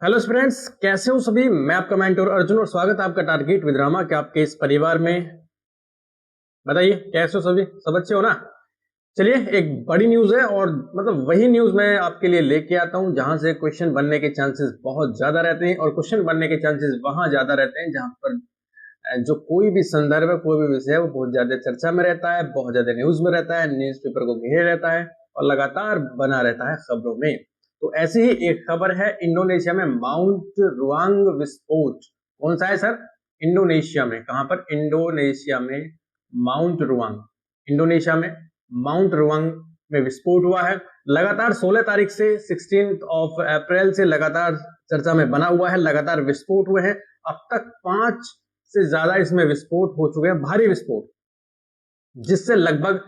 Hello friends, कैसे हो सभी। मैं आपका मेंटर अर्जुन और स्वागत है आपका टारगेट विद रामा के आपके इस परिवार में। बताइए कैसे हो सभी, सब अच्छे हो ना। चलिए, एक बड़ी न्यूज है और मतलब वही न्यूज मैं आपके लिए लेके आता हूं जहां से क्वेश्चन बनने के चांसेस बहुत ज्यादा रहते हैं और क्वेश्चन बनने के चांसेस वहां ज्यादा रहते हैं जहां पर जो कोई भी संदर्भ है, कोई भी विषय है, वो बहुत ज्यादा चर्चा में रहता है, बहुत ज्यादा न्यूज में रहता है, न्यूज़पेपर को घेरे रहता है और लगातार बना रहता है खबरों में। तो ऐसी ही एक खबर है, इंडोनेशिया में माउंट रुआंग विस्फोट। कौन सा है सर? इंडोनेशिया में। कहां पर? इंडोनेशिया में माउंट रुआंग। इंडोनेशिया में माउंट रुआंग में विस्फोट हुआ है। लगातार 16 तारीख से 16 अप्रैल से लगातार चर्चा में बना हुआ है, लगातार विस्फोट हुए हैं। अब तक 5 से ज्यादा इसमें विस्फोट हो चुके हैं, भारी विस्फोट, जिससे लगभग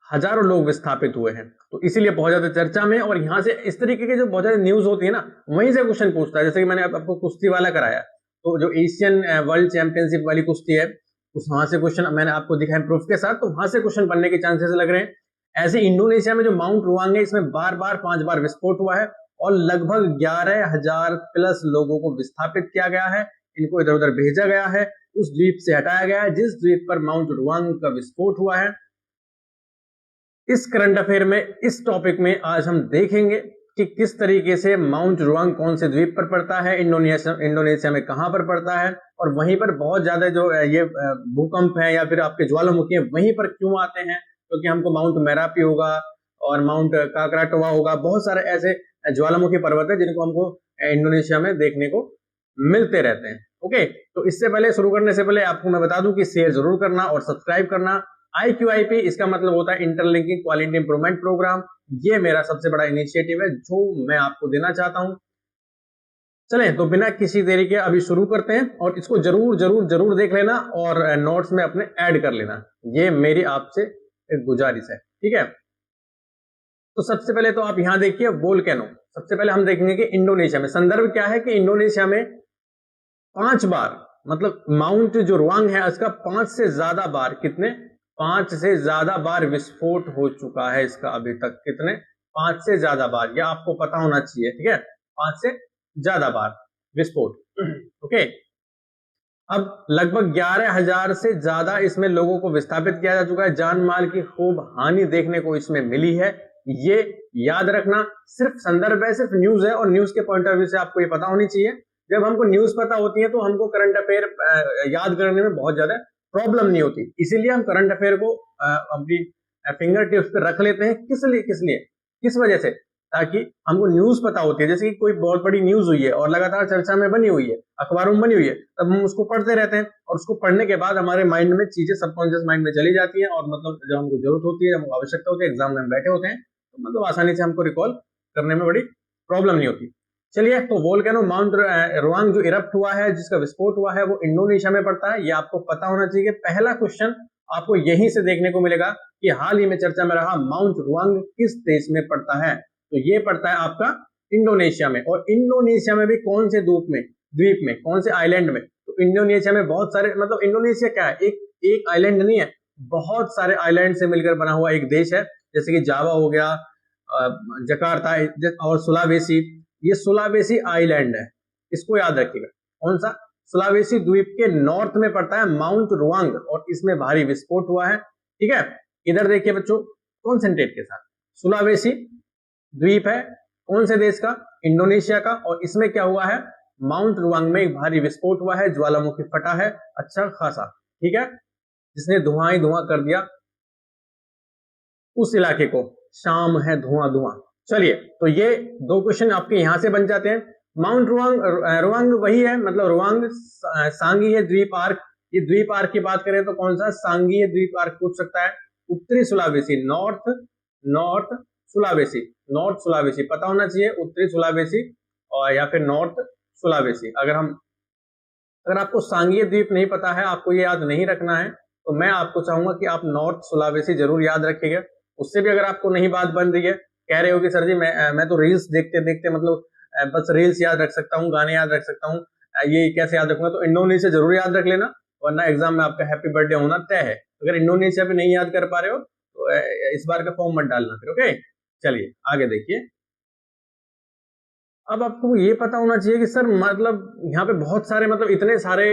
हजारों लोग विस्थापित हुए हैं। तो इसीलिए बहुत ज्यादा चर्चा में। और यहां से इस तरीके की जो बहुत ज्यादा न्यूज होती है ना, वहीं से क्वेश्चन पूछता है। जैसे कि मैंने आपको कुश्ती वाला कराया, तो जो एशियन वर्ल्ड चैंपियनशिप वाली कुश्ती है, उस वहां से क्वेश्चन मैंने आपको दिखाया प्रूफ के साथ, तो वहां से क्वेश्चन बनने के चांसेस लग रहे हैं। ऐसे इंडोनेशिया में जो माउंट रुआंग है, इसमें बार बार 5 बार विस्फोट हुआ है और लगभग 11,000 प्लस लोगों को विस्थापित किया गया है। इनको इधर उधर भेजा गया है, उस द्वीप से हटाया गया है जिस द्वीप पर माउंट रुआंग का विस्फोट हुआ है। इस करंट अफेयर में, इस टॉपिक में आज हम देखेंगे कि किस तरीके से माउंट रुआंग कौन से द्वीप पर पड़ता है, इंडोनेशिया में कहां पर पड़ता है, और वहीं पर बहुत ज्यादा जो ये भूकंप है या फिर आपके ज्वालामुखी है, वहीं पर क्यों आते हैं। क्योंकि हमको माउंट मेरापी होगा और माउंट काकराटोआ होगा, बहुत सारे ऐसे ज्वालामुखी पर्वत है जिनको हमको इंडोनेशिया में देखने को मिलते रहते हैं। ओके, तो इससे पहले, शुरू करने से पहले आपको मैं बता दूं कि शेयर जरूर करना और सब्सक्राइब करना। IQIP इसका मतलब होता है इंटरलिंकिंग क्वालिटी इंप्रूवमेंट प्रोग्राम। ये मेरा सबसे बड़ा इनिशिएटिव है जो मैं आपको देना चाहता हूं। चलें, तो बिना किसी देरी के अभी शुरू करते हैं और इसको जरूर जरूर जरूर देख लेना और नोट्स में अपने ऐड कर लेना। ये मेरी आपसे एक गुजारिश है, ठीक है। तो सबसे पहले तो आप यहां देखिए वोल्केनो। सबसे पहले हम देखेंगे कि इंडोनेशिया में संदर्भ क्या है, कि इंडोनेशिया में 5 बार, मतलब माउंट जो रुआंग है उसका 5 से ज्यादा बार, कितने? 5 से ज्यादा बार विस्फोट हो चुका है इसका अभी तक। कितने? 5 से ज्यादा बार, यह आपको पता होना चाहिए, ठीक है। 5 से ज्यादा बार विस्फोट। ओके, अब लगभग 11,000 से ज्यादा इसमें लोगों को विस्थापित किया जा चुका है, जान माल की खूब हानि देखने को इसमें मिली है। ये याद रखना, सिर्फ संदर्भ है, सिर्फ न्यूज है और न्यूज के पॉइंट ऑफ व्यू से आपको ये पता होनी चाहिए। जब हमको न्यूज पता होती है तो हमको करंट अफेयर याद करने में बहुत ज्यादा प्रॉब्लम नहीं होती। इसीलिए हम करंट अफेयर को अपनी फिंगर टिप्स पे रख लेते हैं। किस लिए किस वजह से? ताकि हमको न्यूज पता होती है। जैसे कि कोई बहुत बड़ी न्यूज हुई है और लगातार चर्चा में बनी हुई है, अखबारों में बनी हुई है, तब हम उसको पढ़ते रहते हैं और उसको पढ़ने के बाद हमारे माइंड में चीजें सबकॉन्शियस माइंड में चली जाती हैं और मतलब जब हमको जरूरत होती है, हमको आवश्यकता होती है, एग्जाम में हम बैठे होते हैं, तो मतलब आसानी से हमको रिकॉल करने में बड़ी प्रॉब्लम नहीं होती। चलिए, तो वोल्केनो माउंट रुआंग जो इरप्ट हुआ है, जिसका विस्फोट हुआ है, वो इंडोनेशिया में पड़ता है। ये आपको पता होना चाहिए। पहला क्वेश्चन आपको यहीं से देखने को मिलेगा कि हाल ही में चर्चा में रहा माउंट रुआंग किस देश में पड़ता है। तो ये पड़ता है आपका इंडोनेशिया में। और इंडोनेशिया में भी कौन से द्वीप में, कौन से आइलैंड में? तो इंडोनेशिया में बहुत सारे, मतलब इंडोनेशिया क्या है, एक आइलैंड नहीं है, बहुत सारे आइलैंड से मिलकर बना हुआ एक देश है। जैसे कि जावा हो गया, जकार्ता और सुलावेसी। ये सुलावेसी आइलैंड है, इसको याद रखिएगा। कौन सा? सुलावेसी द्वीप के नॉर्थ में पड़ता है माउंट रुआंग और इसमें भारी विस्फोट हुआ है, ठीक है। इधर देखिए बच्चों, कॉन्सेंट्रेट के साथ, सुलावेसी द्वीप है, कौन से देश का? इंडोनेशिया का। और इसमें क्या हुआ है? माउंट रुआंग में एक भारी विस्फोट हुआ है, ज्वालामुखी फटा है अच्छा खासा, ठीक है, जिसने धुआं ही धुआं कर दिया उस इलाके को। शाम है, धुआं धुआं। चलिए, तो ये 2 क्वेश्चन आपके यहां से बन जाते हैं। माउंट रुआंग, रुआंग वही है, मतलब रुआंग सांगीय द्वीप आर्क। ये द्वीप आर्क की बात करें तो कौन सा? सांगीय द्वीप आर्क पूछ सकता है। उत्तरी Sulawesi, north north Sulawesi, north Sulawesi पता होना चाहिए, उत्तरी सुलावेसी और या फिर नॉर्थ सुलावेसी। अगर आपको सांगीय द्वीप नहीं पता है, आपको ये याद नहीं रखना है, तो मैं आपको चाहूंगा कि आप नॉर्थ सुलावेसी जरूर याद रखिएगा। उससे भी अगर आपको नहीं बात बन रही है, कह रहे हो कि सर जी मैं तो रील्स देखते देखते, मतलब बस रील्स याद रख सकता हूँ, गाने याद रख सकता हूँ, ये कैसे याद रखूंगा? तो इंडोनेशिया जरूर याद रख लेना, वरना एग्जाम में आपका हैप्पी बर्थडे होना तय है। अगर इंडोनेशिया भी नहीं याद कर पा रहे हो तो इस बार का फॉर्म मत डालना फिर। ओके, चलिए आगे देखिए। अब आपको ये पता होना चाहिए कि सर मतलब यहाँ पे बहुत सारे मतलब इतने सारे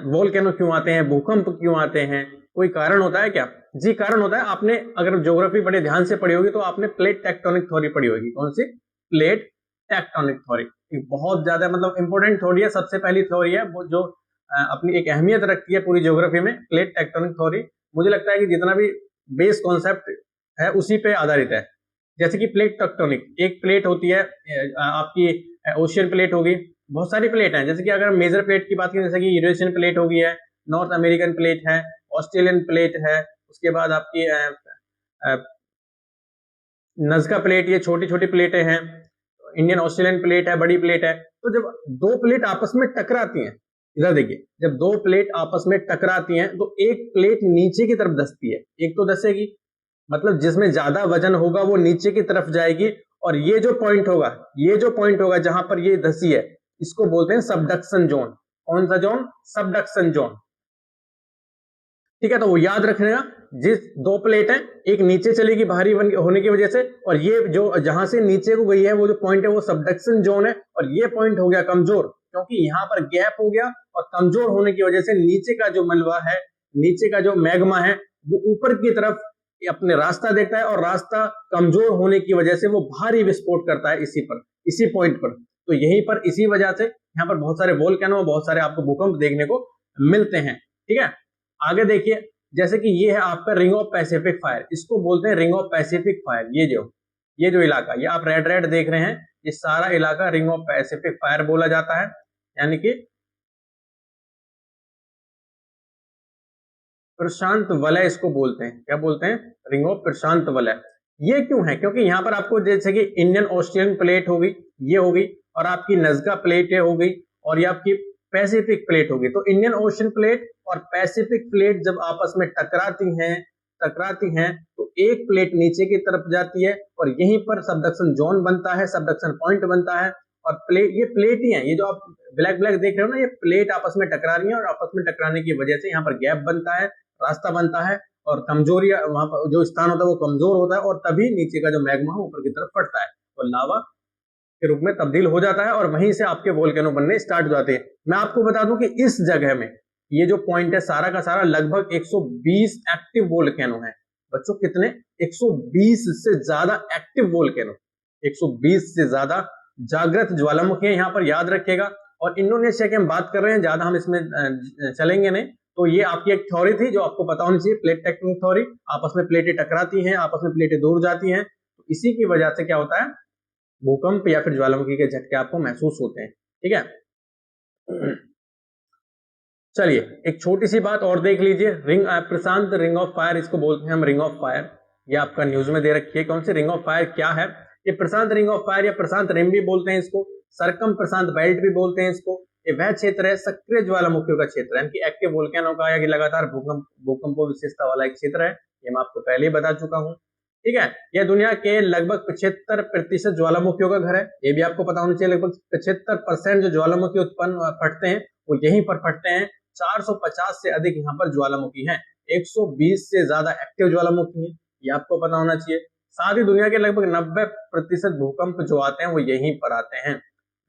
वोल्केनो क्यों आते हैं, भूकंप क्यों आते हैं, कोई कारण होता है क्या? जी कारण होता है। आपने अगर ज्योग्राफी बड़े ध्यान से पढ़ी होगी तो आपने प्लेट टेक्टोनिक थ्योरी पढ़ी होगी। कौन सी? Plate tectonic theory. बहुत ज्यादा मतलब इंपॉर्टेंट थ्योरी है, सबसे पहली थ्योरी है वो जो अपनी एक अहमियत रखती है पूरी ज्योग्राफी में। प्लेट टेक्टोनिक थ्योरी मुझे लगता है कि जितना भी बेस कॉन्सेप्ट है उसी पे आधारित है। जैसे कि प्लेट टेक्टोनिक, एक प्लेट होती है आपकी ओशियन प्लेट होगी, बहुत सारी प्लेट हैं। जैसे कि अगर मेजर प्लेट की बात करें, जैसे कि यूरेशियन प्लेट होगी है, नॉर्थ अमेरिकन प्लेट है, ऑस्ट्रेलियन प्लेट है, उसके बाद आपकी नज़का प्लेट, ये छोटी छोटी प्लेटें हैं, इंडियन ऑस्ट्रेलियन प्लेट है, बड़ी प्लेट है। तो जब दो प्लेट आपस में टकराती हैं, इधर देखिए, जब दो प्लेट आपस में टकराती हैं तो एक प्लेट नीचे की तरफ धंसती है, एक तो धंसेगी, मतलब जिसमें ज्यादा वजन होगा वो नीचे की तरफ जाएगी, और ये जो पॉइंट होगा, ये जो पॉइंट होगा जहां पर ये धंसी है, इसको बोलते हैं सबडक्शन जोन। कौन सा जोन? Subduction zone. ठीक है, तो वो याद रखना, जिस दो प्लेट है, एक नीचे चलेगी भारी होने की वजह से, और ये जो जहां से नीचे को गई है वो जो पॉइंट है वो सबडक्शन जोन है, और ये पॉइंट हो गया कमजोर, क्योंकि यहां पर गैप हो गया, और कमजोर होने की वजह से नीचे का जो मलबा है, नीचे का जो मैग्मा है, वो ऊपर की तरफ अपने रास्ता देता है, और रास्ता कमजोर होने की वजह से वो भारी विस्फोट करता है इसी पर, इसी पॉइंट पर। तो यहीं पर इसी वजह से यहाँ पर बहुत सारे वोल्केनो, बहुत सारे आपको भूकंप देखने को मिलते हैं। ठीक है, आगे देखिए, जैसे कि ये है आपका रिंग ऑफ पैसिफिक फायर, इसको बोलते हैं रिंग ऑफ पैसिफिक फायर। ये जो इलाका, ये आप रेड रेड देख रहे हैं, ये सारा इलाका रिंग ऑफ पैसिफिक फायर बोला जाता है, यानी कि प्रशांत वलय इसको बोलते हैं। क्या बोलते हैं? रिंग ऑफ प्रशांत वलय। ये क्यों है? क्योंकि यहाँ पर आपको जैसे कि इंडियन ऑस्ट्रेलियन प्लेट होगी, ये होगी, और आपकी नज़का प्लेट हो गई, और ये आपकी पैसिफिक प्लेट होगी। तो इंडियन ओशन प्लेट और पैसिफिक प्लेट जब आपस में टकराती हैं तो एक प्लेट नीचे की तरफ जाती है, और यहीं पर सबडक्शन जोन बनता है, सबडक्शन पॉइंट बनता है। और ये प्लेट ही है, ये जो आप ब्लैक ब्लैक देख रहे हो ना, ये प्लेट आपस में टकरा रही है, और आपस में टकराने की वजह से यहाँ पर गैप बनता है, रास्ता बनता है, और कमजोरी वहां पर जो स्थान होता है वो कमजोर होता है, और तभी नीचे का जो मैग्मा ऊपर की तरफ फटता है, तो लावा के रूप में तब्दील हो जाता है, और वहीं से आपके वोल्केनो बनने स्टार्ट हो जाते हैं। मैं आपको बता दूं कि इस जगह में ये जो पॉइंट है सारा का सारा लगभग 120 एक्टिव वोल्केनो है। बच्चों कितने? 120 से ज्यादा एक्टिव वोल्केनो, 120 से ज्यादा जागृत ज्वालामुखी है यहाँ पर, याद रखिएगा। और इंडोनेशिया की हम बात कर रहे हैं, ज्यादा हम इसमें चलेंगे नहीं। तो ये आपकी एक थ्योरी थी जो आपको पता होनी चाहिए, प्लेट टेक्टोनिक थ्योरी। आपस में प्लेटें टकराती हैं, आपस में प्लेटें दूर जाती हैं, तो इसी की वजह से क्या होता है, भूकंप या फिर ज्वालामुखी के झटके आपको महसूस होते हैं। ठीक है, चलिए एक छोटी सी बात और देख लीजिए, प्रशांत रिंग ऑफ फायर, इसको बोलते हैं हम रिंग ऑफ फायर। ये आपका न्यूज में दे रखी है, कौन सी रिंग ऑफ फायर क्या है? ये प्रशांत रिंग ऑफ फायर या प्रशांत रिम भी बोलते हैं इसको, सरकम प्रशांत बेल्ट भी बोलते हैं इसको। ये वह क्षेत्र है, सक्रिय ज्वालामुखियों का क्षेत्र है, यानी एक्टिव वोल्केनो का, या कि लगातार भूकंप विशेषता वाला एक क्षेत्र है। ये मैं आपको पहले ही बता चुका हूँ। ठीक है, यह दुनिया के लगभग 75% ज्वालामुखियों का घर है। ये भी आपको पता होना चाहिए, लगभग 75% जो ज्वालामुखी उत्पन्न फटते हैं वो यहीं पर फटते हैं। 450 से अधिक यहाँ पर ज्वालामुखी हैं, 120 से ज्यादा एक्टिव ज्वालामुखी हैं, ये आपको पता होना चाहिए। साथ ही दुनिया के लगभग 90% भूकंप जो आते हैं वो यहीं पर आते हैं।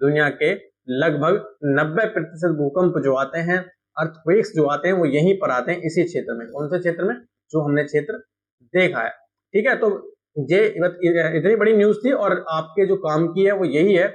दुनिया के लगभग 90% भूकंप जो आते हैं, अर्थक्वेक्स जो आते हैं, वो यहीं पर आते हैं, इसी क्षेत्र में। कौन से क्षेत्र में? जो हमने क्षेत्र देखा है। ठीक है, तो ये इतनी बड़ी न्यूज थी, और आपके जो काम की है वो यही है,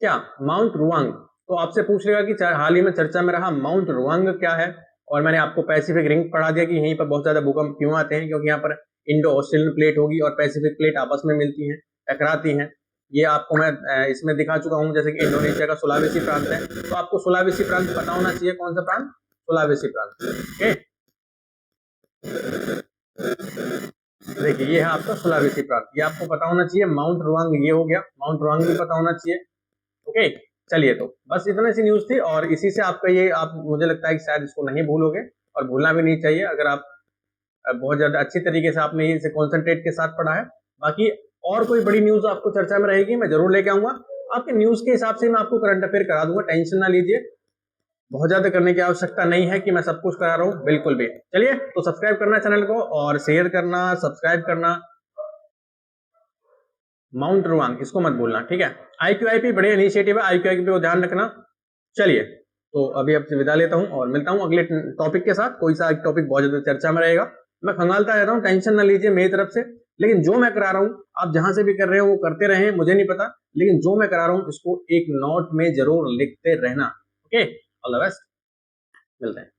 क्या माउंट रुआंग। तो आपसे पूछ लेगा कि हाल ही में चर्चा में रहा माउंट रुआंग क्या है, और मैंने आपको पैसिफिक रिंग पढ़ा दिया कि यहीं पर बहुत ज्यादा भूकंप क्यों आते हैं, क्योंकि यहाँ पर इंडो ऑस्ट्रेलियन प्लेट होगी और पैसिफिक प्लेट आपस में मिलती हैं, टकराती हैं। ये आपको मैं इसमें दिखा चुका हूँ, जैसे कि इंडोनेशिया का सुलावेसी प्रांत है, तो आपको सुलावेसी प्रांत पता होना चाहिए। कौन सा प्रांत? सुलावेसी प्रांत। ओके, देखिए ये है आपका सुलावेसी प्रांत, ये आपको पता होना चाहिए। माउंट रुआंग ये हो गया, माउंट रुआंग भी पता होना चाहिए। ओके, चलिए, तो बस इतनी सी न्यूज थी, और इसी से आपका ये, आप मुझे लगता है कि शायद इसको नहीं भूलोगे, और भूलना भी नहीं चाहिए अगर आप बहुत ज्यादा अच्छी तरीके से आपने इसे कॉन्सेंट्रेट के साथ पढ़ा है। बाकी और कोई बड़ी न्यूज आपको चर्चा में रहेगी, मैं जरूर लेके आऊंगा। आपके न्यूज के हिसाब से मैं आपको करंट अफेयर करा दूंगा, टेंशन ना लीजिए, बहुत ज्यादा करने की आवश्यकता नहीं है कि मैं सब कुछ करा रहा हूँ, बिल्कुल भी। चलिए, तो सब्सक्राइब करना चैनल को, और शेयर करना, सब्सक्राइब करना, माउंट रुआंग, इसको मत भूलना, ठीक है। IQIP बढ़िया इनिशिएटिव है, IQIP को ध्यान रखना। चलिए, तो अभी आपसे विदा लेता हूं और मिलता हूं अगले टॉपिक के साथ। कोई सा एक टॉपिक बहुत ज्यादा चर्चा में रहेगा, मैं खंगालता रहता हूं, टेंशन ना लीजिए मेरी तरफ से। लेकिन जो मैं करा रहा हूं, आप जहां से भी कर रहे हो वो करते रहे, मुझे नहीं पता, लेकिन जो मैं करा रहा हूं उसको एक नोट में जरूर लिखते रहना। ओके, ऑल द बेस्ट, मिलते हैं।